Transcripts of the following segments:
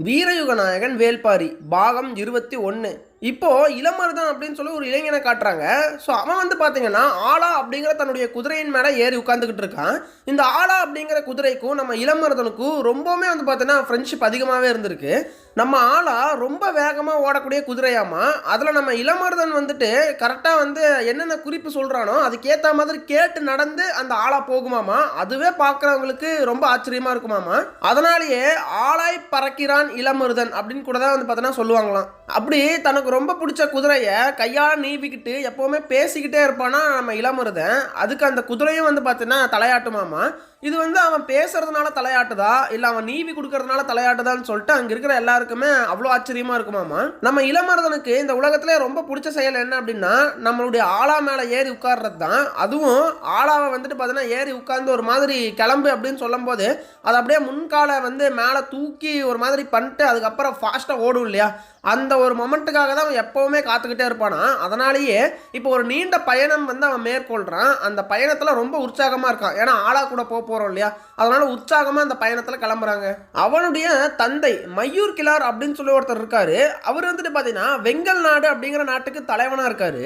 வீரயுக நாயகன் வேல்பாரி பாகம் 21. இப்போ இளமருதன் அப்படின்னு சொல்லி ஒரு இளைஞனை காட்டுறாங்க. ஸோ அவன் வந்து பார்த்தீங்கன்னா ஆலா அப்படிங்கிற தன்னுடைய குதிரையின் மேலே ஏறி உட்காந்துக்கிட்டு இருக்கான். இந்த ஆலா அப்படிங்கிற குதிரைக்கும் நம்ம இளமருதனுக்கும் ரொம்பவுமே வந்து பார்த்தீங்கன்னா ஃப்ரெண்ட்ஷிப் அதிகமாகவே இருந்திருக்கு. நம்ம ஆலா ரொம்ப வேகமாக ஓடக்கூடிய குதிரையாமா. அதில் நம்ம இளமருதன் வந்துட்டு கரெக்டாக வந்து என்னென்ன குறிப்பு சொல்கிறானோ அதுக்கேற்ற மாதிரி கேட்டு நடந்து அந்த ஆலா போகுமாமா. அதுவே பார்க்குறவங்களுக்கு ரொம்ப ஆச்சரியமாக இருக்குமாமா. அதனாலேயே ஆளாய் பறக்கிறான் இளமருதன் அப்படின்னு கூட தான் வந்து பார்த்தீங்கன்னா சொல்லுவாங்களாம். அப்படி தனக்கு ரொம்ப பிடிச்ச குதிரையை கையால் நீவிக்கிட்டு எப்போவுமே பேசிக்கிட்டே இருப்பானா நம்ம இளமருதன். அதுக்கு அந்த குதிரையும் வந்து பார்த்தீங்கன்னா தலையாட்டுமாமா. இது வந்து அவன் பேசுறதுனால தலையாட்டுதா இல்லை அவன் நீவி கொடுக்கறதுனால தலையாட்டுதான்னு சொல்லிட்டு அங்கே இருக்கிற எல்லாருக்குமே அவ்வளோ ஆச்சரியமா இருக்குமாமா. நம்ம இளமருதனுக்கு இந்த உலகத்திலே ரொம்ப பிடிச்ச செயல் என்ன அப்படின்னா நம்மளுடைய ஆலா மேலே ஏறி உட்கார்றது தான். அதுவும் ஆலாவை வந்துட்டு பார்த்தீங்கன்னா ஏறி உட்கார்ந்து ஒரு மாதிரி கிளம்பு அப்படின்னு சொல்லும் போது அது அப்படியே முன்காலை வந்து மேலே தூக்கி ஒரு மாதிரி பண்ணிட்டு அதுக்கப்புறம் ஃபாஸ்ட்டாக ஓடும் இல்லையா, அந்த ஒரு மொமெண்ட்டுக்காக தான் அவன் எப்போவுமே காத்துக்கிட்டே இருப்பானா. அதனாலேயே இப்போ ஒரு நீண்ட பயணம் வந்து அவன் மேற்கொள்கிறான். அந்த பயணத்தில் ரொம்ப உற்சாகமாக இருக்கான். ஏன்னா ஆளா கூட போகிறோம் இல்லையா, அதனால உற்சாகமாக அந்த பயணத்தில் கிளம்புறாங்க. அவனுடைய தந்தை மையூர் கிளார் அப்படின்னு சொல்லி ஒருத்தர் இருக்காரு. அவர் வந்துட்டு பார்த்தீங்கன்னா வெங்கல் நாடு அப்படிங்கிற நாட்டுக்கு தலைவனாக இருக்காரு.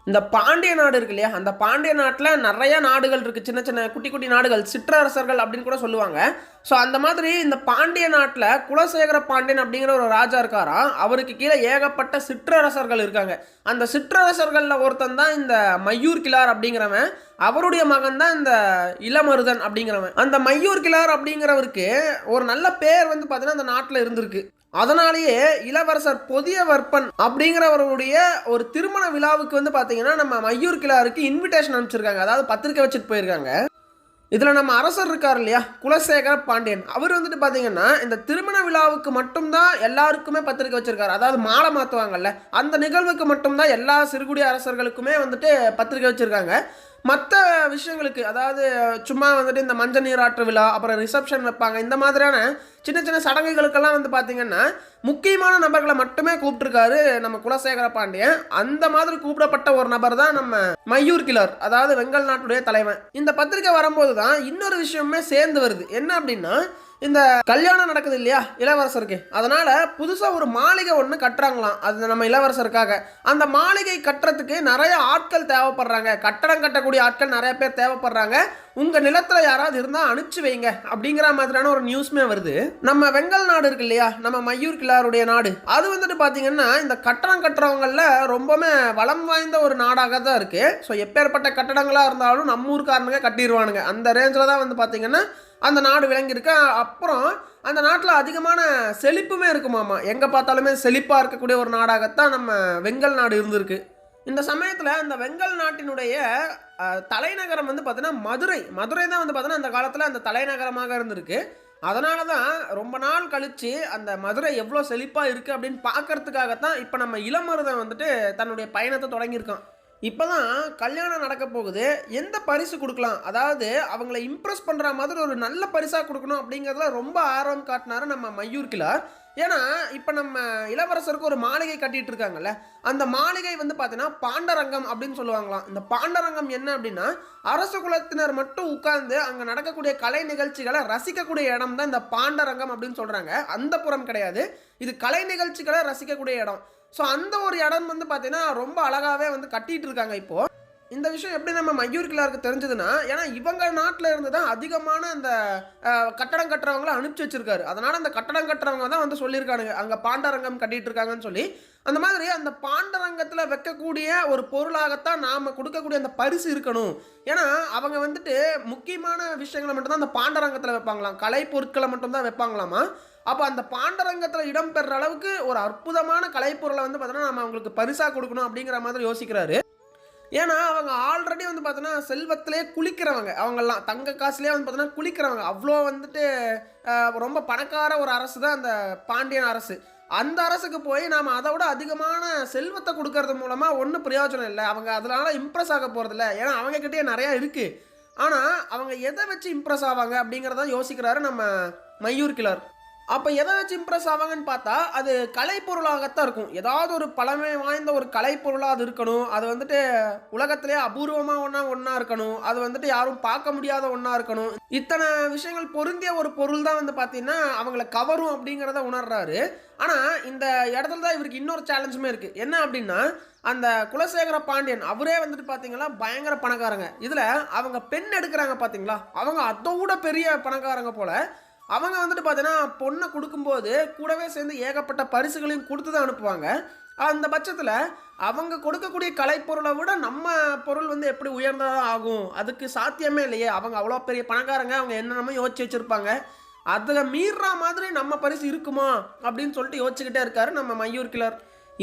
இந்த பாண்டிய நாடு இருக்கு இல்லையா, அந்த பாண்டிய நாட்டில் நிறைய நாடுகள் இருக்குது, சின்ன சின்ன குட்டி குட்டி நாடுகள், சிற்றரசர்கள் அப்படின்னு கூட சொல்லுவாங்க. ஸோ அந்த மாதிரி இந்த பாண்டிய நாட்டில் குலசேகர பாண்டியன் அப்படிங்கிற ஒரு ராஜா இருக்காராம். அவருக்கு கீழே ஏகப்பட்ட சிற்றரசர்கள் இருக்காங்க. அந்த சிற்றரசர்களில் ஒருத்தன் தான் இந்த மையூர் கிளார் அப்படிங்கிறவன். அவருடைய மகன் தான் இந்த இளமருதன் அப்படிங்கிறவன். அந்த மையூர் கிளார் அப்படிங்கிறவருக்கு ஒரு நல்ல பேர் வந்து பார்த்தீங்கன்னா அந்த நாட்டில் இருந்திருக்கு. அதனாலேயே இளவரசர் பொதியவர்ப்பன் அப்படிங்கிறவருடைய ஒரு திருமண விழாவுக்கு வந்து பார்த்தீங்கன்னா நம்ம மையூர் கிளாருக்கு இன்விடேஷன் அனுப்பிச்சிருக்காங்க. அதாவது பத்திரிக்கை வச்சுட்டு போயிருக்காங்க. இதில் நம்ம அரசர் இருக்கார் இல்லையா, குலசேகர பாண்டியன், அவர் வந்துட்டு பார்த்தீங்கன்னா இந்த திருமண விழாவுக்கு மட்டும்தான் எல்லாருக்குமே பத்திரிக்கை வச்சிருக்காரு. அதாவது மாலை மாற்றுவாங்கல்ல, அந்த நிகழ்வுக்கு மட்டும்தான் எல்லா சிறுகுடி அரசர்களுக்குமே வந்துட்டு பத்திரிக்கை வச்சுருக்காங்க. மற்ற விஷயங்களுக்கு அதாவது சும்மா வந்துட்டு இந்த மஞ்சள் நீராட்டு விழா, அப்புறம் ரிசப்ஷன் வைப்பாங்க, இந்த மாதிரியான சின்ன சின்ன சடங்குகளுக்கெல்லாம் வந்து பார்த்திங்கன்னா முக்கியமான நபர்களை மட்டுமே கூப்பிட்டுருக்காரு நம்ம குலசேகர பாண்டியன். அந்த மாதிரி கூப்பிடப்பட்ட ஒரு நபர் தான் நம்ம மையூர் கிளர், அதாவது வெங்கல் நாட்டுடைய தலைவன். இந்த பத்திரிக்கை வரும்போது தான் இன்னொரு விஷயமே சேர்ந்து வருது. என்ன அப்படின்னா இந்த கல்யாணம் நடக்குது இல்லையா இளவரசருக்கு, அதனால புதுசா ஒரு மாளிகை ஒன்று கட்டுறாங்களாம். அது நம்ம இளவரசருக்காக. அந்த மாளிகை கட்டுறதுக்கு நிறைய ஆட்கள் தேவைப்படுறாங்க, கட்டடம் கட்டக்கூடிய ஆட்கள் நிறைய பேர் தேவைப்படுறாங்க. உங்க நிலத்துல யாராவது இருந்தா அனுப்பிச்சு வைங்க அப்படிங்கிற மாதிரியான ஒரு நியூஸ்மே வருது. நம்ம வெங்கல் நாடு இருக்கு இல்லையா, நம்ம மையூர் கிளாருடைய நாடு, அது வந்துட்டு பாத்தீங்கன்னா இந்த கட்டடம் கட்டுறவங்கள ரொம்பவே வளம் வாய்ந்த ஒரு நாடாக தான் இருக்கு. ஸோ எப்பேற்பட்ட கட்டடங்களா இருந்தாலும் நம்ம ஊருக்காரனுங்க கட்டிடுவானுங்க. அந்த ரேஞ்சில் தான் வந்து பாத்தீங்கன்னா அந்த நாடு விளங்கியிருக்கு. அப்புறம் அந்த நாட்டில் அதிகமான செழிப்புமே இருக்குமாமா. எங்கே பார்த்தாலுமே செழிப்பாக இருக்கக்கூடிய ஒரு நாடாகத்தான் நம்ம வெங்கல் நாடு இருந்திருக்கு. இந்த சமயத்தில் அந்த வெங்கல் நாட்டினுடைய தலைநகரம் வந்து பார்த்தீங்கன்னா மதுரை தான் வந்து பார்த்தீங்கன்னா அந்த காலத்தில் அந்த தலைநகரமாக இருந்திருக்கு. அதனால தான் ரொம்ப நாள் கழித்து அந்த மதுரை எவ்வளோ செழிப்பாக இருக்குது அப்படின்னு பார்க்கறதுக்காகத்தான் இப்போ நம்ம இளமருதன் வந்துட்டு தன்னுடைய பயணத்தை தொடங்கியிருக்கான். இப்போதான் கல்யாணம் நடக்க போகுது, எந்த பரிசு கொடுக்கலாம், அதாவது அவங்கள இம்ப்ரெஸ் பண்ணுற மாதிரி ஒரு நல்ல பரிசாக கொடுக்கணும் அப்படிங்கிறதுல ரொம்ப ஆர்வம் காட்டினாரு நம்ம மையூர் கிளார். ஏன்னா இப்போ நம்ம இளவரசருக்கு ஒரு மாளிகை கட்டிட்டு இருக்காங்கல்ல, அந்த மாளிகை வந்து பார்த்தீங்கன்னா பாண்டரங்கம் அப்படின்னு சொல்லுவாங்களாம். இந்த பாண்டரங்கம் என்ன அப்படின்னா அரச குலத்தினர் மட்டும் உட்கார்ந்து அங்கே நடக்கக்கூடிய கலை நிகழ்ச்சிகளை ரசிக்கக்கூடிய இடம் தான் இந்த பாண்டரங்கம் அப்படின்னு சொல்கிறாங்க. அந்த புறம் கிடையாது, இது கலை நிகழ்ச்சிகளை ரசிக்கக்கூடிய இடம். ஸோ அந்த ஒரு இடம் வந்து பார்த்தீங்கன்னா ரொம்ப அழகாகவே வந்து கட்டிகிட்டு இருக்காங்க. இப்போது இந்த விஷயம் எப்படி நம்ம மையூர் கிளாருக்கு தெரிஞ்சதுன்னா, ஏன்னா இவங்க நாட்டில் இருந்து தான் அதிகமான அந்த கட்டடம் கட்டுறவங்கள அனுப்பிச்சி வச்சிருக்காரு. அதனால் அந்த கட்டடம் கட்டுறவங்க தான் வந்து சொல்லியிருக்கானுங்க அங்கே பாண்டரங்கம் கட்டிகிட்டு இருக்காங்கன்னு சொல்லி. அந்த மாதிரி அந்த பாண்டரங்கத்தில் வைக்கக்கூடிய ஒரு பொருளாகத்தான் நாம் கொடுக்கக்கூடிய அந்த பரிசு இருக்கணும். ஏன்னா அவங்க வந்துட்டு முக்கியமான விஷயங்களை மட்டும்தான் அந்த பாண்டரங்கத்தில் வைப்பாங்களாம், கலை பொருட்களை மட்டும்தான் வைப்பாங்களாமா. அப்போ அந்த பாண்டரங்கத்தில் இடம்பெற அளவுக்கு ஒரு அற்புதமான கலைப்பொருளை வந்து பார்த்தோன்னா நம்ம அவங்களுக்கு பரிசாக கொடுக்கணும் அப்படிங்கிற மாதிரி யோசிக்கிறாரு. ஏன்னா அவங்க ஆல்ரெடி வந்து பார்த்தோன்னா செல்வத்திலே குளிக்கிறவங்க, அவங்கெல்லாம் தங்க காசுலேயே வந்து பார்த்தோன்னா குளிக்கிறவங்க. அவ்வளோ வந்துட்டு ரொம்ப பணக்கார ஒரு அரசு தான் அந்த பாண்டியன் அரசு. அந்த அரசுக்கு போய் நாம் அதை விட அதிகமான செல்வத்தை கொடுக்கறது மூலமாக ஒன்றும் பிரயோஜனம் இல்லை. அவங்க அதனால இம்ப்ரெஸ் ஆக போகிறதில்ல. ஏன்னா அவங்கக்கிட்டே நிறையா இருக்குது. ஆனால் அவங்க எதை வச்சு இம்ப்ரெஸ் ஆவாங்க அப்படிங்கிறத யோசிக்கிறாரு நம்ம மையூர் கிளார். அப்போ எதை வச்சு இம்ப்ரெஸ் ஆவாங்கன்னு பார்த்தா அது கலைப்பொருளாகத்தான் இருக்கும். ஏதாவது ஒரு பழமை வாய்ந்த ஒரு கலைப்பொருளாக அது இருக்கணும். அது வந்துட்டு உலகத்திலே அபூர்வமாக ஒன்றா இருக்கணும். அது வந்துட்டு யாரும் பார்க்க முடியாத ஒன்றா இருக்கணும். இத்தனை விஷயங்கள் பொருந்திய ஒரு பொருள் தான் வந்து பார்த்தீங்கன்னா அவங்கள கவரும் அப்படிங்கிறத உணர்றாரு. ஆனால் இந்த இடத்துல தான் இவருக்கு இன்னொரு சேலஞ்சுமே இருக்குது. என்ன அப்படின்னா அந்த குலசேகர பாண்டியன் அவரே வந்துட்டு பார்த்தீங்கன்னா பயங்கர பணக்காரங்க. இதில் அவங்க பெண் எடுக்கிறாங்க பார்த்தீங்களா, அவங்க அதை விட பெரிய பணக்காரங்க போல். அவங்க வந்துட்டு பார்த்தீங்கன்னா பொண்ணை கொடுக்கும்போது கூடவே சேர்ந்து ஏகப்பட்ட பரிசுகளையும் கொடுத்து தான் அனுப்புவாங்க. அந்த பட்சத்தில் அவங்க கொடுக்கக்கூடிய கலைப்பொருளை விட நம்ம பொருள் வந்து எப்படி உயர்ந்ததாக ஆகும், அதுக்கு சாத்தியமே இல்லையே. அவங்க அவ்வளோ பெரிய பணக்காரங்க, அவங்க என்னென்னமோ யோசிச்சு வச்சுருப்பாங்க. அதில் மீறுற மாதிரி நம்ம பரிசு இருக்குமா அப்படின்னு சொல்லிட்டு யோசிச்சுக்கிட்டே இருக்காரு நம்ம மையூர் கிளர்.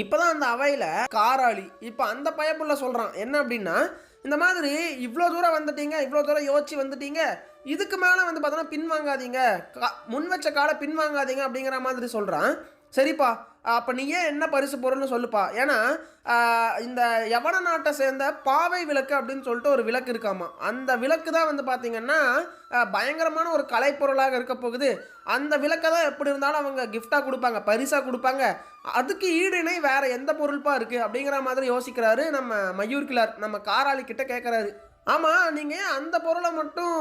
இப்போ தான் அந்த அவையில் காராளி இப்போ அந்த பயப்புள்ள சொல்கிறான் என்ன அப்படின்னா, இந்த மாதிரி இவ்வளோ தூரம் வந்துட்டீங்க, இவ்வளோ தூரம் யோசிச்சு வந்துட்டீங்க, இதுக்கு மேலே வந்து பார்த்தோன்னா பின்வாங்காதீங்க, முன் வச்ச காலை பின்வாங்காதீங்க அப்படிங்கிற மாதிரி சொல்கிறான். சரிப்பா, அப்போ நீ ஏன் என்ன பரிசு பொருள்னு சொல்லுப்பா. ஏன்னா இந்த யவன நாட்டை சேர்ந்த பாவை விளக்கு அப்படின்னு சொல்லிட்டு ஒரு விளக்கு இருக்காமா. அந்த விளக்கு தான் வந்து பார்த்திங்கன்னா பயங்கரமான ஒரு கலைப்பொருளாக இருக்க போகுது. அந்த விளக்கை தான் எப்படி இருந்தாலும் அவங்க கிஃப்டாக கொடுப்பாங்க, பரிசாக கொடுப்பாங்க. அதுக்கு ஈடுனை வேறு எந்த பொருள்ப்பா இருக்குது அப்படிங்கிற மாதிரி யோசிக்கிறாரு நம்ம மையூர் கிளார். நம்ம காராளி கிட்ட கேட்குறாரு, ஆமாம் நீங்கள் அந்த பொருளை மட்டும்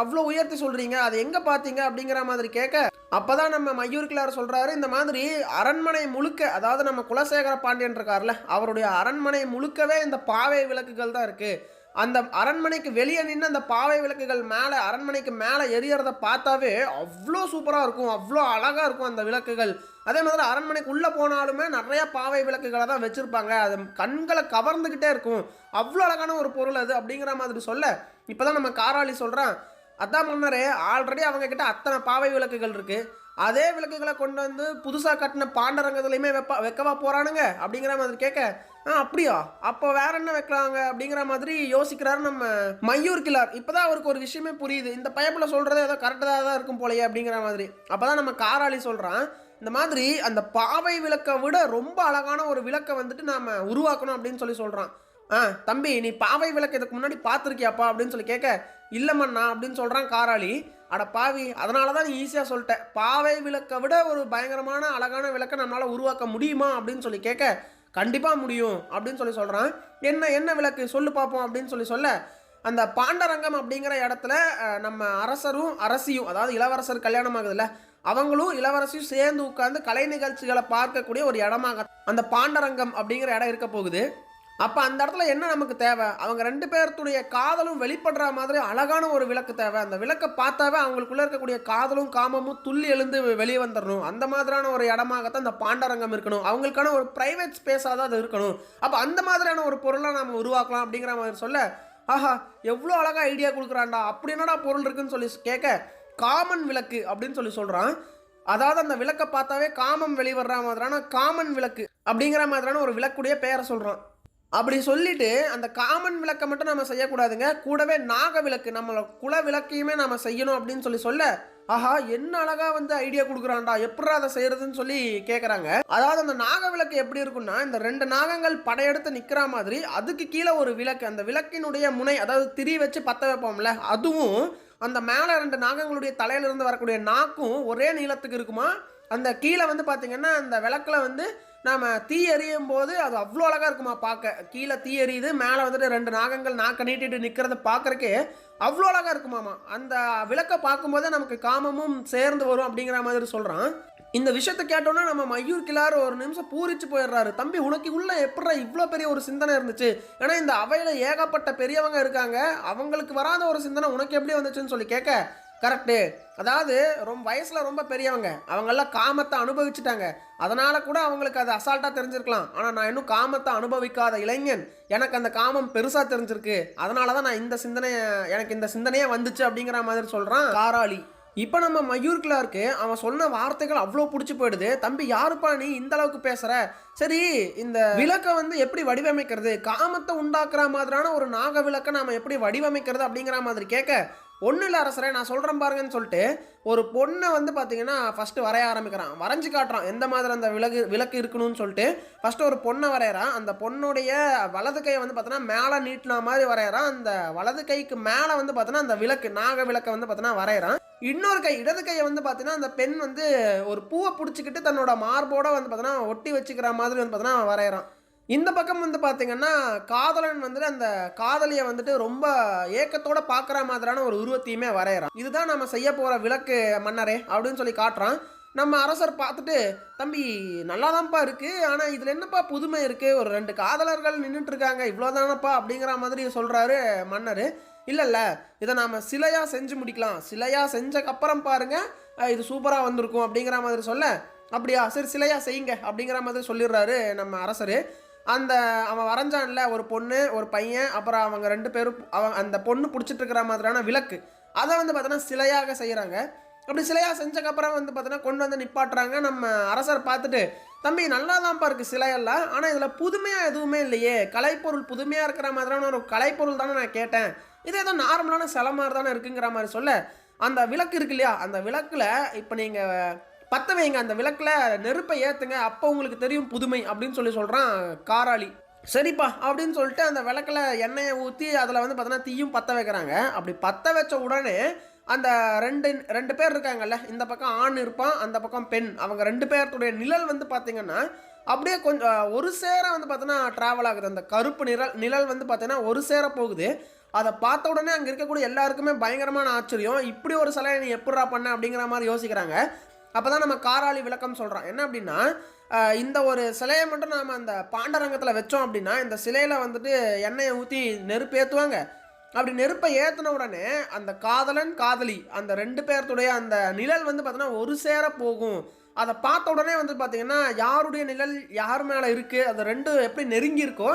அவ்வளோ உயர்த்தி சொல்கிறீங்க, அது எங்கே பார்த்தீங்க அப்படிங்கிற மாதிரி கேட்க, அப்போ தான் நம்ம மையூர் கிளார் சொல்கிறாரு, இந்த மாதிரி அரண்மனை முழுக்க, அதாவது நம்ம குலசேகர பாண்டியன் இருக்கார்ல, அவருடைய அரண்மனை முழுக்கவே இந்த பாவை விளக்குகள் தான் இருக்குது. அந்த அரண்மனைக்கு வெளியே நின்று அந்த பாவை விளக்குகள் மேலே, அரண்மனைக்கு மேலே எரியறதை பார்த்தாவே அவ்வளோ சூப்பராக இருக்கும், அவ்வளோ அழகாக இருக்கும் அந்த விளக்குகள். அதே மாதிரி அரண்மனைக்கு உள்ளே போனாலுமே நிறையா பாவை விளக்குகளை தான் வச்சுருப்பாங்க, அது கண்களை கவர்ந்துக்கிட்டே இருக்கும், அவ்வளோ அழகான ஒரு பொருள் அது அப்படிங்கிற மாதிரி சொல்ல, இப்போ தான் நம்ம காராளி சொல்கிறான், அதான் முன்னரே ஆல்ரெடி அவங்கக்கிட்ட அத்தனை பாவை விளக்குகள் இருக்குது, அதே விளக்குகளை கொண்டு வந்து புதுசாக கட்டின பாண்டரங்கத்துலையுமே வைக்கவா போகிறானுங்க அப்படிங்கிற மாதிரி கேட்க, அப்படியா, அப்போ வேற என்ன வைக்கலாங்க அப்படிங்கிற மாதிரி யோசிக்கிறாரு நம்ம மையூர் கிளார். இப்போதான் அவருக்கு ஒரு விஷயமே புரியுது, இந்த பயப்பில் சொல்கிறது ஏதோ கரெக்டாக தான் இருக்கும் போலையே அப்படிங்கிற மாதிரி. அப்போ தான் நம்ம காராளி சொல்கிறான், இந்த மாதிரி அந்த பாவை விளக்கை விட ரொம்ப அழகான ஒரு விளக்கை வந்துட்டு நாம் உருவாக்கணும் அப்படின்னு சொல்கிறான். தம்பி நீ பாவை விளக்கு இதுக்கு முன்னாடி பார்த்துருக்கியாப்பா அப்படின்னு சொல்லி கேட்க, இல்லைம்மண்ணா அப்படின்னு சொல்கிறான் காராளி. அட பாவி, அதனால தான் நீ ஈஸியாக சொல்லிட்டேன், பாவை விளக்கை விட ஒரு பயங்கரமான அழகான விளக்கை நம்மளால் உருவாக்க முடியுமா அப்படின்னு சொல்லி கேட்க, கண்டிப்பாக முடியும் அப்படின்னு சொல்கிறான். என்ன என்ன விளக்கு சொல்லு பார்ப்போம் அப்படின்னு சொல்ல, அந்த பாண்டரங்கம் அப்படிங்கிற இடத்துல நம்ம அரசரும் அரசியும், அதாவது இளவரசர் கல்யாணம் ஆகுதுல்ல, அவங்களும் இளவரசியும் சேர்ந்து உட்கார்ந்து கலை நிகழ்ச்சிகளை பார்க்கக்கூடிய ஒரு இடமாக அந்த பாண்டரங்கம் அப்படிங்கிற இடம் இருக்க போகுது. அப்போ அந்த இடத்துல என்ன நமக்கு தேவை, அவங்க ரெண்டு பேர்த்துடைய காதலும் வெளிப்படுற மாதிரி அழகான ஒரு விளக்கு தேவை. அந்த விளக்கை பார்த்தாவே அவங்களுக்குள்ள இருக்கக்கூடிய காதலும் காமமும் துள்ளி எழுந்து வெளியே வந்துடணும். அந்த மாதிரியான ஒரு இடமாகத்தான் இந்த பாண்டரங்கம் இருக்கணும். அவங்களுக்கான ஒரு பிரைவேட் ஸ்பேஸாக தான் அது இருக்கணும். அப்போ அந்த மாதிரியான ஒரு பொருளை நம்ம உருவாக்கலாம் அப்படிங்கிற மாதிரி சொல்ல, ஆஹா எவ்வளோ அழகாக ஐடியா கொடுக்குறான்டா, அப்படி என்னடா பொருள் இருக்குன்னு சொல்லி கேட்க, காமன் விளக்கு அப்படின்னு சொல்கிறான். அதாவது அந்த விளக்கை பார்த்தாவே காமம் வெளிவர்ற மாதிரியான காமன் விளக்கு அப்படிங்கிற மாதிரியான ஒரு விளக்குடைய பெயரை சொல்கிறான். அப்படி சொல்லிட்டு அந்த காமன் விளக்கை மட்டும் நம்ம செய்யக்கூடாதுங்க, கூடவே நாக விளக்கு, நம்மளோட குல விளக்கையுமே நம்ம செய்யணும் அப்படின்னு சொல்ல, ஆஹா என்ன அழகா வந்து ஐடியா கொடுக்குறான்டா, எப்படா அதை செய்யறதுன்னு சொல்லி கேட்குறாங்க. அதாவது அந்த நாக விளக்கு எப்படி இருக்குன்னா, இந்த ரெண்டு நாகங்கள் படையெடுத்து நிற்கிற மாதிரி அதுக்கு கீழே ஒரு விளக்கு, அந்த விளக்கினுடைய முனை, அதாவது திரி வச்சு பற்ற வைப்போம்ல, அதுவும் அந்த மேலே ரெண்டு நாகங்களுடைய தலையிலிருந்து வரக்கூடிய நாக்கும் ஒரே நீளத்துக்கு இருக்குமா. அந்த கீழே வந்து பார்த்திங்கன்னா அந்த விளக்கில் வந்து நாம் தீ எறியும் போது அது அவ்வளோ அழகாக இருக்குமா பார்க்க. கீழே தீ எறியுது, மேலே வந்துட்டு ரெண்டு நாகங்கள் நாக்கை நீட்டிட்டு நிற்கிறத பார்க்குறக்கே அவ்வளோ அழகாக இருக்குமாமா. அந்த விளக்கை பார்க்கும்போதே நமக்கு காமமும் சேர்ந்து வரும் அப்படிங்கிற மாதிரி சொல்கிறான். இந்த விஷயத்தை கேட்டோன்னா நம்ம மையூர் கிளார் ஒரு நிமிஷம் பூரிச்சு போயிடுறாரு. தம்பி உனக்கு உள்ள எப்படா இவ்வளோ பெரிய ஒரு சிந்தனை இருந்துச்சு, ஏன்னா இந்த அவையில் ஏகப்பட்ட பெரியவங்க இருக்காங்க, அவங்களுக்கு வராத ஒரு சிந்தனை உனக்கு எப்படி வந்துச்சுன்னு சொல்லி கேட்க, கரெக்டு, அதாவது ரொம்ப வயசில் ரொம்ப பெரியவங்க, அவங்கெல்லாம் காமத்தை அனுபவிச்சுட்டாங்க, அதனால் கூட அவங்களுக்கு அது அசால்ட்டாக தெரிஞ்சிருக்கலாம். ஆனால் நான் இன்னும் காமத்தை அனுபவிக்காத இளைஞன், எனக்கு அந்த காமம் பெருசாக தெரிஞ்சிருக்கு, அதனால தான் நான் எனக்கு இந்த சிந்தனையே வந்துச்சு அப்படிங்கிற மாதிரி சொல்கிறான் காராளி. இப்போ நம்ம மையூர் கிளார்க்கு அவன் சொன்ன வார்த்தைகள் அவ்வளோ பிடிச்சி போயிடுது. தம்பி யாருப்பா நீ இந்த அளவுக்கு பேசுகிற, சரி இந்த விளக்கை வந்து எப்படி வடிவமைக்கிறது, காமத்தை உண்டாக்குற மாதிரியான ஒரு நாக விளக்கை நாம் எப்படி வடிவமைக்கிறது அப்படிங்கிற மாதிரி கேட்க, ஒன்றும் இல்லை அரசரே நான் சொல்கிறேன் பாருங்கன்னு சொல்லிட்டு ஒரு பொண்ணை வந்து பார்த்தீங்கன்னா ஃபஸ்ட்டு வரைய ஆரம்பிக்கிறான், வரைஞ்சி காட்டுறான் எந்த மாதிரி அந்த விளக்கு இருக்கணும்னு சொல்லிட்டு. ஃபஸ்ட்டு ஒரு பொண்ணை வரைகிறான், அந்த பொண்ணுடைய வலது கையை வந்து பார்த்தோன்னா மேலே நீட்டின மாதிரி வரைகிறான், அந்த வலது கைக்கு மேலே வந்து பார்த்தோன்னா அந்த விளக்கு நாக விளக்கை வந்து பார்த்தோன்னா வரைகிறான். இன்னொரு கை இடது கையை வந்து பார்த்தீங்கன்னா அந்த பெண் வந்து ஒரு பூவை பிடிச்சிக்கிட்டு தன்னோட மார்போட வந்து பார்த்தீங்கன்னா ஒட்டி வச்சுக்கிற மாதிரி வந்து பார்த்தீங்கன்னா வரைகிறான். இந்த பக்கம் வந்து பார்த்தீங்கன்னா காதலன் வந்துட்டு அந்த காதலியை வந்துட்டு ரொம்ப ஏக்கத்தோட பார்க்குற மாதிரியான ஒரு உருவத்தையுமே வரைகிறான். இதுதான் நம்ம செய்ய போகிற விளக்கு மன்னரே அப்படின்னு சொல்லி காட்டுறான். நம்ம அரசர் பார்த்துட்டு, தம்பி நல்லாதான்ப்பா இருக்குது, ஆனால் இதில் என்னப்பா புதுமை இருக்குது, ஒரு 2 காதலர்கள் நின்றுட்டு இருக்காங்க, இவ்வளோதானப்பா அப்படிங்கிற மாதிரி சொல்கிறாரு மன்னர். இல்லைல்ல, இதை நாம் சிலையாக செஞ்சு முடிக்கலாம், சிலையாக செஞ்சக்கப்புறம் பாருங்கள் இது சூப்பராக வந்திருக்கும் அப்படிங்கிற மாதிரி சொல்ல, அப்படியா சரி சிலையாக செய்யுங்க அப்படிங்கிற மாதிரி சொல்லிடுறாரு நம்ம அரசர். அந்த அவன் வரைஞ்சான்ல ஒரு பொண்ணு ஒரு பையன், அப்புறம் அவங்க 2 பேரும் அந்த பொண்ணு பிடிச்சிட்டு இருக்கிற மாதிரியான விளக்கு, அதை வந்து பார்த்தோன்னா சிலையாக செய்கிறாங்க. அப்படி சிலையாக செஞ்சக்கப்புறம் வந்து பார்த்தோன்னா கொண்டு வந்து நிப்பாட்டுறாங்க. நம்ம அரசர் பார்த்துட்டு, தம்பி நல்லா தான்ப்பா இருக்குது சிலையெல்லாம், ஆனால் இதில் புதுமையாக எதுவுமே இல்லையே, கலைப்பொருள் புதுமையாக இருக்கிற மாதிரியான ஒரு கலைப்பொருள் தானே நான் கேட்டேன், இது ஏதோ நார்மலான சிலை மாதிரி தானே இருக்குங்கிற மாதிரி சொல்ல, அந்த விளக்கு இருக்கு இல்லையா, அந்த விளக்கில் இப்போ நீங்கள் பற்ற வைங்க, அந்த விளக்கில் நெருப்பை ஏற்றுங்க, அப்போ உங்களுக்கு தெரியும் புதுமை அப்படின்னு சொல்கிறான் காராளி. சரிப்பா அப்படின்னு சொல்லிட்டு அந்த விளக்கில் எண்ணெயை ஊற்றி அதில் வந்து பார்த்தோன்னா தீயும் பற்ற வைக்கிறாங்க. அப்படி பற்ற வச்ச உடனே அந்த ரெண்டு பேர் இருக்காங்கல்ல, இந்த பக்கம் ஆண் இருப்பான், அந்த பக்கம் பெண், அவங்க 2 பேர்த்துடைய நிழல் வந்து பார்த்தீங்கன்னா அப்படியே கொஞ்சம் ஒரு சேர வந்து பார்த்தோன்னா ட்ராவல் ஆகுது. அந்த கருப்பு நிழல் வந்து பார்த்தீங்கன்னா ஒரு சேர போகுது. அதை பார்த்த உடனே அங்கே இருக்கக்கூடிய எல்லாருக்குமே பயங்கரமான ஆச்சரியம். இப்படி ஒரு சிலையை நீ எப்படா பண்ண அப்படிங்கிற மாதிரி யோசிக்கிறாங்க. அப்போ தான் நம்ம காராளி விளக்கம் சொல்கிறோம். என்ன அப்படின்னா, இந்த ஒரு சிலையை மட்டும் நாம் அந்த பாண்டரங்கத்தில் வச்சோம் அப்படின்னா இந்த சிலையில் வந்துட்டு எண்ணெயை ஊற்றி நெருப்பு ஏற்றுவாங்க. அப்படி நெருப்பை ஏற்றின உடனே அந்த காதலன் காதலி அந்த 2 பேர்த்துடைய அந்த நிழல் வந்து பார்த்தீங்கன்னா ஒரு சேர போகும். அதை பார்த்த உடனே வந்து பார்த்தீங்கன்னா யாருடைய நிழல் யார் மேலே இருக்குது, அது 2 எப்படி நெருங்கி இருக்கோ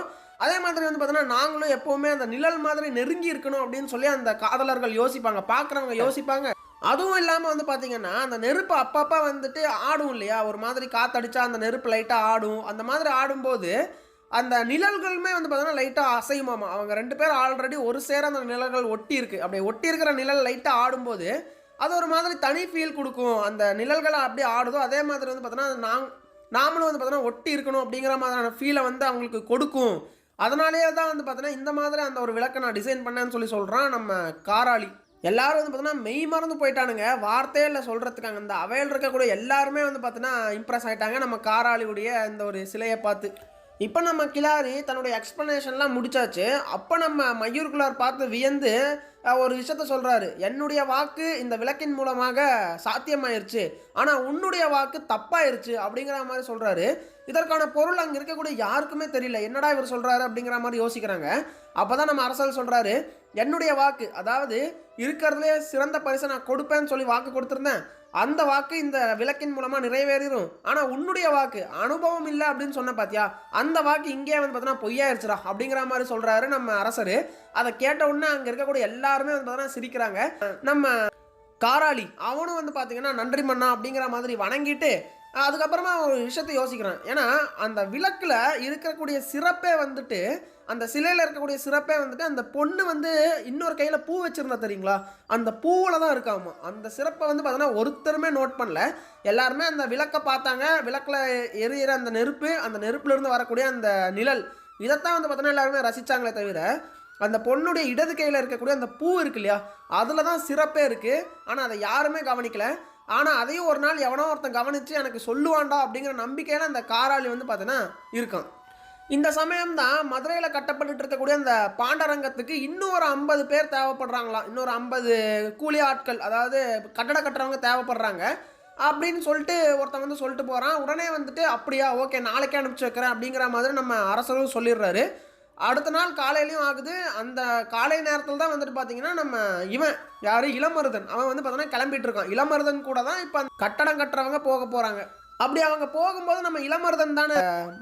அதே மாதிரி வந்து பார்த்தீங்கன்னா நாங்களும் எப்போவுமே அந்த நிழல் மாதிரி நெருங்கி இருக்கணும் அப்படின்னு சொல்லி அந்த காதலர்கள் யோசிப்பாங்க, பார்க்குறவங்க யோசிப்பாங்க. அதுவும் இல்லாமல் வந்து பார்த்தீங்கன்னா அந்த நெருப்பு அப்பப்போ வந்துட்டு ஆடும் இல்லையா, ஒரு மாதிரி காற்றடிச்சா அந்த நெருப்பு லைட்டாக ஆடும். அந்த மாதிரி ஆடும்போது அந்த நிழல்களுமே வந்து பார்த்தீங்கன்னா லைட்டாக அசையுமாமா. அவங்க 2 பேர் ஆல்ரெடி ஒரு சேர அந்த நிழல்கள் ஒட்டி இருக்குது. அப்படி ஒட்டி இருக்கிற நிழல் லைட்டாக ஆடும்போது அது ஒரு மாதிரி தனி ஃபீல் கொடுக்கும். அந்த நிழல்களை அப்படியே ஆடுதோ அதே மாதிரி வந்து பார்த்தோன்னா நாமளும் வந்து பார்த்தோன்னா ஒட்டி இருக்கணும் அப்படிங்கிற மாதிரியான ஃபீலை வந்து அவங்களுக்கு கொடுக்கும். அதனாலேயே தான் வந்து பார்த்தோன்னா இந்த மாதிரி அந்த ஒரு விளக்கை நான் டிசைன் பண்ணேன்னு சொல்கிறான் நம்ம காராளி. எல்லாரும் வந்து பார்த்தோன்னா மெய் மறந்து போயிட்டானுங்க, வார்த்தையே இல்லை சொல்கிறதுக்காங்க. இந்த அவையில் இருக்கக்கூடிய எல்லாருமே வந்து பார்த்தோன்னா இம்ப்ரெஸ் ஆகிட்டாங்க நம்ம காராளியுடைய இந்த ஒரு சிலையை பார்த்து. இப்போ நம்ம கிளாரி தன்னுடைய எக்ஸ்ப்ளனேஷன்லாம் முடிச்சாச்சு. அப்போ நம்ம மயூர் கிளார் பார்த்து வியந்து ஒரு விஷயத்த சொல்கிறாரு. என்னுடைய வாக்கு இந்த விளக்கின் மூலமாக சாத்தியமாயிருச்சு, ஆனால் உன்னுடைய வாக்கு தப்பாயிருச்சு அப்படிங்கிற மாதிரி சொல்கிறாரு. இதற்கான பொருள் அங்கே இருக்கக்கூடிய யாருக்குமே தெரியல, என்னடா இவர் சொல்கிறாரு அப்படிங்கிற மாதிரி யோசிக்கிறாங்க. அப்போ தான் நம்ம அரசர் சொல்கிறாரு, என்னுடைய வாக்கு அதாவது இருக்கிறதுலே சிறந்த பரிசை நான் கொடுப்பேன்னு சொல்லி வாக்கு கொடுத்துருந்தேன், அந்த வாக்கு இந்த விளக்கின் மூலமாக நிறைவேறிடும். ஆனால் உன்னுடைய வாக்கு அனுபவம் இல்லை அப்படின்னு சொன்ன பார்த்தியா, அந்த வாக்கு இங்கே வந்து பார்த்தோன்னா பொய்யாயிருச்சுடா அப்படிங்கிற மாதிரி சொல்கிறாரு நம்ம அரசர். அதை கேட்ட உடனே அங்கே இருக்கக்கூடிய எல்லாருமே வந்து பார்த்தோன்னா சிரிக்கிறாங்க. நம்ம காராளி அவனும் வந்து பார்த்தீங்கன்னா நன்றி மன்னா அப்படிங்கிற மாதிரி வணங்கிட்டு அதுக்கப்புறமா ஒரு விஷயத்தை யோசிக்கிறான். ஏன்னா அந்த விளக்கில் இருக்கக்கூடிய சிறப்பே வந்துட்டு, அந்த சிலையில் இருக்கக்கூடிய சிறப்பே வந்துட்டு அந்த பொண்ணு வந்து இன்னொரு கையில் பூ வச்சுருந்தா தெரியுங்களா, அந்த பூவில் தான் இருக்காமா. அந்த சிறப்பை வந்து பார்த்தோன்னா ஒருத்தருமே நோட் பண்ணல. எல்லாருமே அந்த விளக்கை பார்த்தாங்க, விளக்கில் எரியிற அந்த நெருப்பு, அந்த நெருப்புலேருந்து வரக்கூடிய அந்த நிழல், இதைத்தான் வந்து பார்த்தோன்னா எல்லாருமே ரசித்தாங்களே தவிர அந்த பொண்ணுடைய இடது கையில் இருக்கக்கூடிய அந்த பூ இருக்கு இல்லையா, அதில் தான் சிறப்பே இருக்குது. ஆனால் அதை யாருமே கவனிக்கலை. ஆனால் அதையும் ஒரு நாள் எவனோ ஒருத்தன் கவனித்து எனக்கு சொல்லுவான்டா அப்படிங்கிற நம்பிக்கையில் அந்த காராளி வந்து பார்த்தீங்கன்னா இருக்கான். இந்த சமயம்தான் மதுரையில் கட்டப்பட்டு இருக்கக்கூடிய அந்த பாண்டரங்கத்துக்கு இன்னும் ஒரு 50 பேர் தேவைப்படுறாங்களாம். இன்னொரு 50 கூலி ஆட்கள், அதாவது கட்டட கட்டுறவங்க தேவைப்படுறாங்க அப்படின்னு சொல்லிட்டு ஒருத்தன் வந்து சொல்லிட்டு போகிறான். உடனே வந்துட்டு அப்படியா ஓகே நாளைக்கே அனுப்பிச்சி வைக்கிறேன் அப்படிங்கிற மாதிரி நம்ம அரசரும் சொல்லிடுறாரு. அடுத்த நாள் காலையிலையும் ஆகுது. அந்த காலை நேரத்தில் தான் வந்துட்டு பார்த்தீங்கன்னா நம்ம இவன் யார் இளமருதன் அவன் வந்து பார்த்தோன்னா கிளம்பிட்டு இருக்கான். இளமருதன் கூட தான் இப்போ கட்டடம் கட்டுறவங்க போக போகிறாங்க. அப்படி அவங்க போகும்போது நம்ம இளமருதன் தானே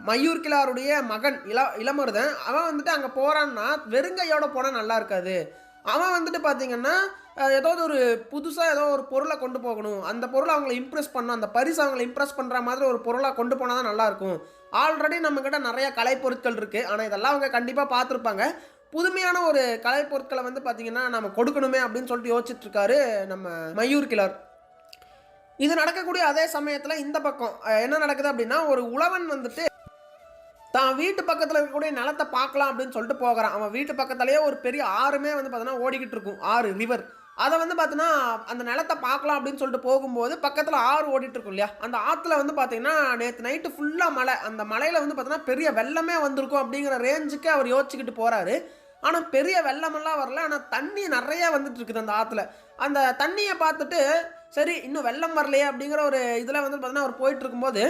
மயூர் கிளாருடைய மகன் இளமருதன், அவன் வந்துட்டு அங்கே போகிறான்னா வெறுங்கையோட போனால் நல்லா இருக்காது. அவன் வந்துட்டு பார்த்தீங்கன்னா ஏதாவது ஒரு புதுசாக ஏதோ ஒரு பொருளை கொண்டு போகணும், அந்த பொருளை அவங்கள இம்ப்ரெஸ் பண்ணணும், அந்த பரிசு அவங்களை இம்ப்ரெஸ் பண்ணுற மாதிரி ஒரு பொருளாக கொண்டு போனால் தான் நல்லாயிருக்கும். ஆல்ரெடி நம்மக்கிட்ட நிறைய கலைப்பொருட்கள் இருக்குது, ஆனால் இதெல்லாம் அவங்க கண்டிப்பாக பார்த்துருப்பாங்க. புதுமையான ஒரு கலைப்பொருட்களை வந்து பார்த்திங்கன்னா நம்ம கொடுக்கணுமே அப்படின்னு சொல்லிட்டு யோசிச்சுட்ருக்காரு நம்ம மயூர் கிளார். இது நடக்கக்கூடிய அதே சமயத்தில் இந்த பக்கம் என்ன நடக்குது அப்படின்னா, ஒரு உழவன் வந்துட்டு தான் வீட்டு பக்கத்தில் இருக்கக்கூடிய நிலத்தை பார்க்கலாம் அப்படின்னு சொல்லிட்டு போகிறான். அவன் வீட்டு பக்கத்துலேயே ஒரு பெரிய ஆறுமே வந்து பார்த்தோன்னா ஓடிக்கிட்டு இருக்கும், ஆறு ரிவர். அதை வந்து பார்த்தீங்கன்னா அந்த நிலத்தை பார்க்கலாம் அப்படின்னு சொல்லிட்டு போகும்போது பக்கத்தில் ஆறு ஓடிட்டு இருக்கும் இல்லையா, அந்த ஆற்றுல வந்து பார்த்தீங்கன்னா நேற்று நைட்டு ஃபுல்லாக மழை, அந்த மலையில் வந்து பார்த்தீங்கன்னா பெரிய வெள்ளமே வந்திருக்கும் அப்படிங்கிற ரேஞ்சுக்கு அவர் யோசிச்சுக்கிட்டு போகிறாரு. ஆனால் பெரிய வெள்ளமெல்லாம் வரல, ஆனால் தண்ணி நிறையா வந்துட்டு இருக்குது அந்த ஆற்றுல. அந்த தண்ணியை பார்த்துட்டு சரி இன்னும் வெள்ளம் வரலையே அப்படிங்கிற ஒரு இதில் வந்து பார்த்தீங்கன்னா அவர் போயிட்டு இருக்கும்போது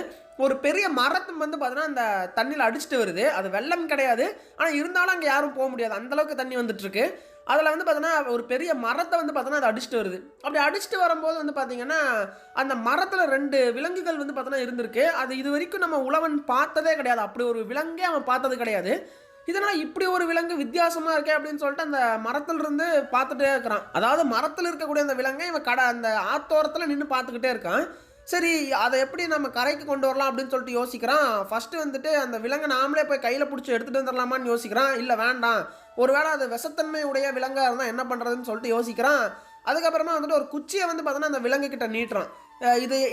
ஒரு பெரிய மரத்தை வந்து பார்த்தீங்கன்னா அந்த தண்ணியில் அடிச்சுட்டு வருது. அது வெள்ளம் கிடையாது, ஆனால் இருந்தாலும் அங்கே யாரும் போக முடியாது, அந்தளவுக்கு தண்ணி வந்துட்டுருக்கு. அதில் வந்து பார்த்தீங்கன்னா ஒரு பெரிய மரத்தை வந்து பார்த்தீங்கன்னா அதை அடிச்சுட்டு வருது. அப்படி அடிச்சுட்டு வரும்போது வந்து பார்த்தீங்கன்னா அந்த மரத்தில் 2 விலங்குகள் வந்து பார்த்தீங்கன்னா இருந்திருக்கு. அது இது வரைக்கும் நம்ம உழவன் பார்த்ததே கிடையாது, அப்படி ஒரு விலங்கே அவன் பார்த்தது கிடையாது. இதனால் இப்படி ஒரு விலங்கு வித்தியாசமாக இருக்கே அப்படின்னு சொல்லிட்டு அந்த மரத்திலிருந்து பார்த்துட்டே இருக்கிறான். அதாவது மரத்தில் இருக்கக்கூடிய அந்த விலங்கை இவன் அந்த ஆத்தோரத்தில் நின்று பார்த்துக்கிட்டே இருக்கான். சரி அதை எப்படி நம்ம கரைக்கு கொண்டு வரலாம் அப்படின்னு சொல்லிட்டு யோசிக்கிறான். ஃபஸ்ட்டு வந்துட்டு அந்த விலங்கை நாமளே போய் கையில் பிடிச்சி எடுத்துகிட்டு வந்துடலாமான்னு யோசிக்கிறான். இல்லை வேண்டாம், ஒருவேளை அது விஷத்தன்மை உடைய விலங்காக இருந்தால் என்ன பண்ணுறதுன்னு சொல்லிட்டு யோசிக்கிறான். அதுக்கப்புறமா வந்துட்டு ஒரு குச்சியை வந்து பார்த்தோன்னா அந்த விலங்கு கிட்ட நீட்டுறான்.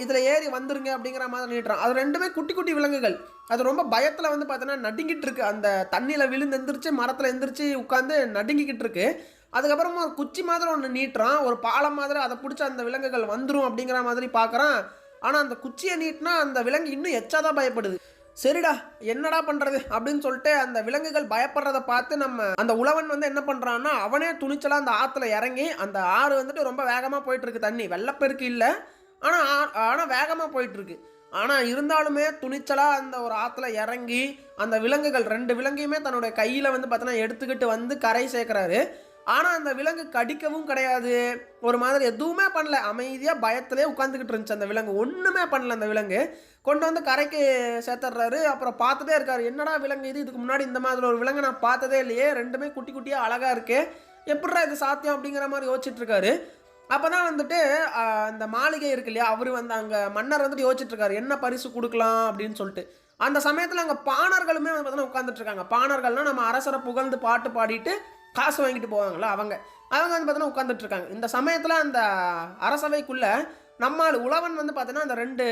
இதில் ஏறி வந்துருங்க அப்படிங்கிற மாதிரி நீட்டுறான். அது ரெண்டுமே குட்டி குட்டி விலங்குகள். அது ரொம்ப பயத்தில் வந்து பார்த்தோன்னா நடுங்கிட்டு இருக்கு. அந்த தண்ணியில் விழுந்து எந்திரிச்சு மரத்தில் எந்திரிச்சு உட்காந்து நடுங்கிக்கிட்டு இருக்கு. அதுக்கப்புறமா ஒரு குச்சி மாதிரி ஒன்று நீட்டுறான், ஒரு பாலம் மாதிரி, அதை பிடிச்ச அந்த விலங்குகள் வந்துடும் அப்படிங்கிற மாதிரி பார்க்குறான். ஆனால் அந்த குச்சியை நீட்டினா அந்த விலங்கு இன்னும் எச்சாதான் பயப்படுது. சரிடா என்னடா பண்ணுறது அப்படின்னு சொல்லிட்டு அந்த விலங்குகள் பயப்படுறத பார்த்து நம்ம அந்த உழவன் வந்து என்ன பண்ணுறான்னா அவனே துணிச்சலாக அந்த ஆற்றுல இறங்கி, அந்த ஆறு வந்துட்டு ரொம்ப வேகமாக போயிட்டுருக்கு, தண்ணி வெள்ளப்பெருக்கு இல்லை, ஆனால் வேகமாக போயிட்டுருக்கு. ஆனால் இருந்தாலுமே துணிச்சலாக அந்த ஒரு ஆற்றுல இறங்கி அந்த விலங்குகள் 2 விலங்கையுமே தன்னுடைய கையில் வந்து பார்த்தோன்னா எடுத்துக்கிட்டு வந்து கரை சேர்க்குறாரு. ஆனால் அந்த விலங்கு கடிக்கவும் கிடையாது, ஒரு மாதிரி எதுவுமே பண்ணல, அமைதியாக பயத்திலே உட்காந்துக்கிட்டு இருந்துச்சு அந்த விலங்கு, ஒன்றுமே பண்ணல. அந்த விலங்கு கொண்டு வந்து கரைக்கு சேர்த்துடுறாரு. அப்புறம் பார்த்துட்டே இருக்காரு, என்னடா விலங்கு இது, இதுக்கு முன்னாடி இந்த மாதிரி ஒரு விலங்கு நான் பார்த்ததே இல்லையே, ரெண்டுமே குட்டி குட்டியாக அழகாக இருக்கே, எப்படிடா இது சாத்தியம் அப்படிங்கிற மாதிரி யோசிச்சுட்டு இருக்காரு. அப்போ தான் வந்துட்டு அந்த மாளிகை இருக்கு இல்லையா, அவர் வந்து அங்கே மன்னர் வந்துட்டு யோசிச்சுட்டு இருக்காரு என்ன பரிசு கொடுக்கலாம் அப்படின்னு சொல்லிட்டு. அந்த சமயத்தில் அங்கே பாணர்களுமே வந்து பார்த்தீங்கன்னா உட்காந்துட்டு இருக்காங்க. பாணர்கள்னால் நம்ம அரசரை புகழ்ந்து பாட்டு பாடிட்டு காசு வாங்கிட்டு போவாங்களா, அவங்க வந்து பார்த்தீங்கன்னா உட்காந்துட்டு இருக்காங்க. இந்த சமயத்தில் அந்த அரசவைக்குள்ள நம்மால் உழவன் வந்து பார்த்தீங்கன்னா அந்த 2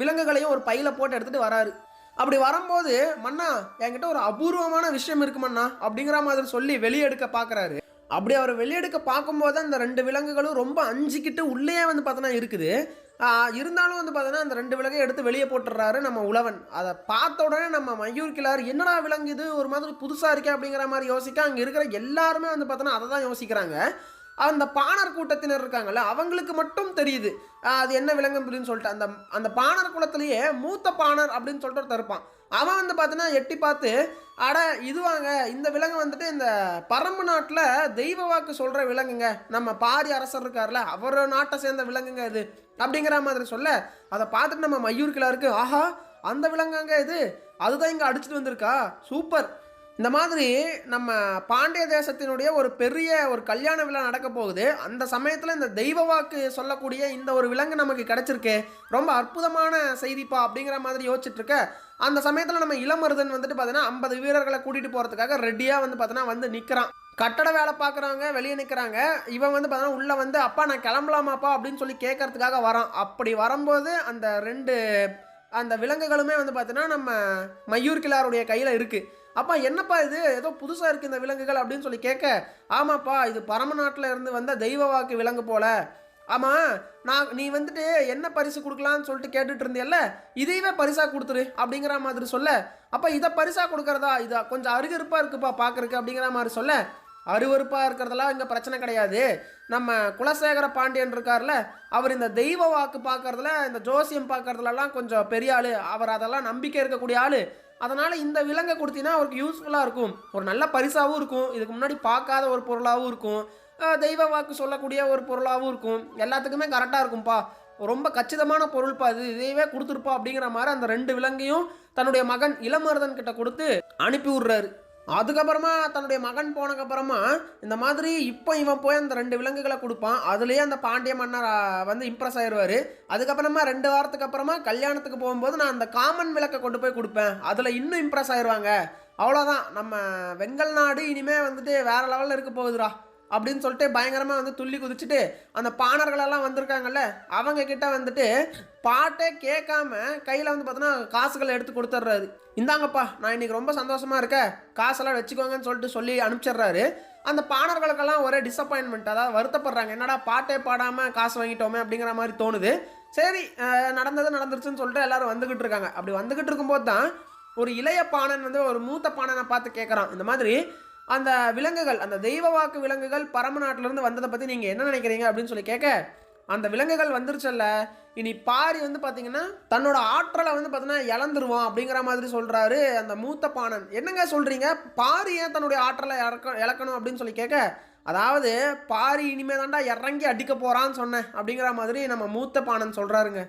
விலங்குகளையும் ஒரு பையில போட்டு எடுத்துகிட்டு வராரு. அப்படி வரும்போது மன்னா என்கிட்ட ஒரு அபூர்வமான விஷயம் இருக்கு மன்னா அப்படிங்கிற மாதிரி சொல்லி வெளியெடுக்க பார்க்குறாரு. அப்படி அவர் வெளியெடுக்க பார்க்கும்போது அந்த 2 விலங்குகளும் ரொம்ப அஞ்சிக்கிட்டு உள்ளே வந்து பார்த்தோன்னா இருக்குது. இருந்தாலும் வந்து பார்த்தோன்னா அந்த 2 விலங்கை எடுத்து வெளியே போட்டுடுறாரு நம்ம உழவன். அதை பார்த்த உடனே நம்ம மயூர் கிளார் என்னடா விலங்கு இது, ஒரு மாதிரி புதுசாக இருக்கே அப்படிங்கிற மாதிரி யோசிக்க, அங்கே இருக்கிற எல்லாருமே வந்து பார்த்தோன்னா அதை தான் யோசிக்கிறாங்க. அந்த பாணர் கூட்டத்தினர் இருக்காங்கல்ல, அவங்களுக்கு மட்டும் தெரியுது அது என்ன விலங்கு அப்படின்னு சொல்லிட்டு. அந்த பாணர் குலத்திலேயே மூத்த பாணர் அப்படின்னு சொல்லிட்டு ஒருத்தர் இருப்பான். அவன் வந்து பார்த்தீங்கன்னா எட்டி பார்த்து, அட இதுவாங்க இந்த விலங்கு வந்துட்டு இந்த பரம்பு நாட்டில் தெய்வ வாக்கு சொல்கிற விலங்குங்க, நம்ம பாரி அரசர் இருக்கார்ல அவர் நாட்டை சேர்ந்த விலங்குங்க இது அப்படிங்கிற மாதிரி சொல்ல, அதை பார்த்துட்டு நம்ம மயூர் கிளாருக்கு ஆஹா அந்த விலங்காங்க இது, அதுதான் இங்கே அடிச்சுட்டு வந்திருக்கா, சூப்பர். இந்த மாதிரி நம்ம பாண்டிய தேசத்தினுடைய ஒரு பெரிய ஒரு கல்யாண விழா நடக்க போகுது. அந்த சமயத்தில் இந்த தெய்வ வாக்கு சொல்லக்கூடிய இந்த ஒரு விலங்கு நமக்கு கிடச்சிருக்கு, ரொம்ப அற்புதமான செய்திப்பா அப்படிங்கிற மாதிரி யோசிச்சுட்டு இருக்க. அந்த சமயத்தில் நம்ம இளமருதன் வந்துட்டு பார்த்தீங்கன்னா 50 வீரர்களை கூட்டிகிட்டு போகிறதுக்காக ரெடியாக வந்து பார்த்தீங்கன்னா வந்து நிற்கிறான். கட்டட வேலை பார்க்குறவங்க வெளியே நிற்கிறாங்க. இவன் வந்து பார்த்தீங்கன்னா உள்ளே வந்து அப்பா நான் கிளம்பலாமாப்பா அப்படின்னு சொல்லி கேட்கறதுக்காக வரான். அப்படி வரும்போது அந்த 2 அந்த விலங்குகளுமே வந்து பார்த்தீங்கன்னா நம்ம மயூர் கிளாருடைய கையில் இருக்குது. அப்பா என்னப்பா இது ஏதோ புதுசாக இருக்குது இந்த விலங்குகள் அப்படின்னு சொல்லி கேட்க, ஆமாப்பா இது பரம நாட்டில் இருந்து வந்த தெய்வ வாக்கு விலங்கு போல. ஆமாம் நீ வந்துட்டு என்ன பரிசு கொடுக்கலான்னு சொல்லிட்டு கேட்டுட்டு இருந்தியல்ல, இதையவே பரிசாக கொடுத்துரு அப்படிங்கிற மாதிரி சொல்ல, அப்போ இதை பரிசாக கொடுக்குறதா, இதை கொஞ்சம் அருகருப்பாக இருக்குப்பா பார்க்குறக்கு அப்படிங்கிற மாதிரி சொல்ல, அருவருப்பாக இருக்கிறதெல்லாம் இங்கே பிரச்சனை கிடையாது. நம்ம குலசேகர பாண்டியன் இருக்கார்ல, அவர் இந்த தெய்வ வாக்கு பார்க்கறதுல இந்த ஜோசியம் பார்க்கறதுலலாம் கொஞ்சம் பெரிய ஆள், அவர் அதெல்லாம் நம்பிக்கை இருக்கக்கூடிய ஆள். அதனால் இந்த விலங்கை கொடுத்தீங்கன்னா அவருக்கு யூஸ்ஃபுல்லாக இருக்கும், ஒரு நல்ல பரிசாகவும் இருக்கும், இதுக்கு முன்னாடி பார்க்காத ஒரு பொருளாகவும் இருக்கும், தெய்வ வாக்கு சொல்லக்கூடிய ஒரு பொருளாகவும் இருக்கும், எல்லாத்துக்குமே கரெக்டாக இருக்கும்ப்பா, ரொம்ப கச்சிதமான பொருள்ப்பா இது, இதையவே கொடுத்துருப்பா அப்படிங்கிற மாதிரி அந்த 2 விலங்கையும் தன்னுடைய மகன் இளமருதன் கிட்ட கொடுத்து அனுப்பி விட்றாரு. அதுக்கப்புறமா தன்னுடைய மகன் போனதுக்கப்புறமா இந்த மாதிரி இப்போ இவன் போய் அந்த 2 விலங்குகளை கொடுப்பான். அதுலேயே அந்த பாண்டிய மன்னர் வந்து இம்ப்ரெஸ் ஆயிடுவார். அதுக்கப்புறமா 2 வாரத்துக்கு அப்புறமா கல்யாணத்துக்கு போகும்போது நான் அந்த காமன் விளக்கை கொண்டு போய் கொடுப்பேன், அதில் இன்னும் இம்ப்ரெஸ் ஆயிடுவாங்க, அவ்வளோதான் நம்ம வெங்கல் நாடு இனிமேல் வந்துட்டு வேறு லெவலில் இருக்க போகுதுரா அப்படின்னு சொல்லிட்டு பயங்கரமாக வந்து துள்ளி குதிச்சுட்டு அந்த பாணர்களெல்லாம் வந்திருக்காங்கல்ல அவங்க கிட்ட வந்துட்டு பாட்டே கேட்காம கையில் வந்து பார்த்தோன்னா காசுகளை எடுத்து கொடுத்துட்றாரு. இந்தாங்கப்பா நான் இன்றைக்கி ரொம்ப சந்தோஷமாக இருக்கேன், காசெல்லாம் வச்சுக்கோங்கன்னு சொல்லிட்டு சொல்லி அனுப்பிச்சிட்றாரு. அந்த பாணர்களுக்கெல்லாம் ஒரே டிசப்பாயின்மெண்ட், அதாவது வருத்தப்படுறாங்க. என்னடா பாட்டே பாடாமல் காசு வாங்கிட்டோமே அப்படிங்கிற மாதிரி தோணுது. சரி, நடந்தது நடந்துருச்சுன்னு சொல்லிட்டு எல்லாரும் வந்துக்கிட்டு இருக்காங்க. அப்படி வந்துக்கிட்டு இருக்கும்போது தான் ஒரு இளைய பாணன் வந்து ஒரு மூத்த பாணனை பார்த்து கேட்குறான், இந்த மாதிரி அந்த விலங்குகள், அந்த தெய்வ வாக்கு விலங்குகள் பரம நாட்டிலேருந்து வந்ததை பற்றி நீங்கள் என்ன நினைக்கிறீங்க அப்படின்னு சொல்லி கேட்க, அந்த விலங்குகள் வந்துருச்சல்ல, இனி பாரி வந்து பார்த்தீங்கன்னா தன்னோட ஆற்றலை வந்து பார்த்தீங்கன்னா இழந்துருவான் அப்படிங்கிற மாதிரி சொல்கிறாரு அந்த மூத்த பாணன். என்னங்க சொல்கிறீங்க, பாரி ஏன் தன்னுடைய ஆற்றலை இழக்கணும் அப்படின்னு சொல்லி கேட்க, அதாவது பாரி இனிமே தாண்டா இறங்கி அடிக்க போகிறான்னு சொன்னேன் அப்படிங்கிற மாதிரி நம்ம மூத்த பாணன் சொல்கிறாருங்க.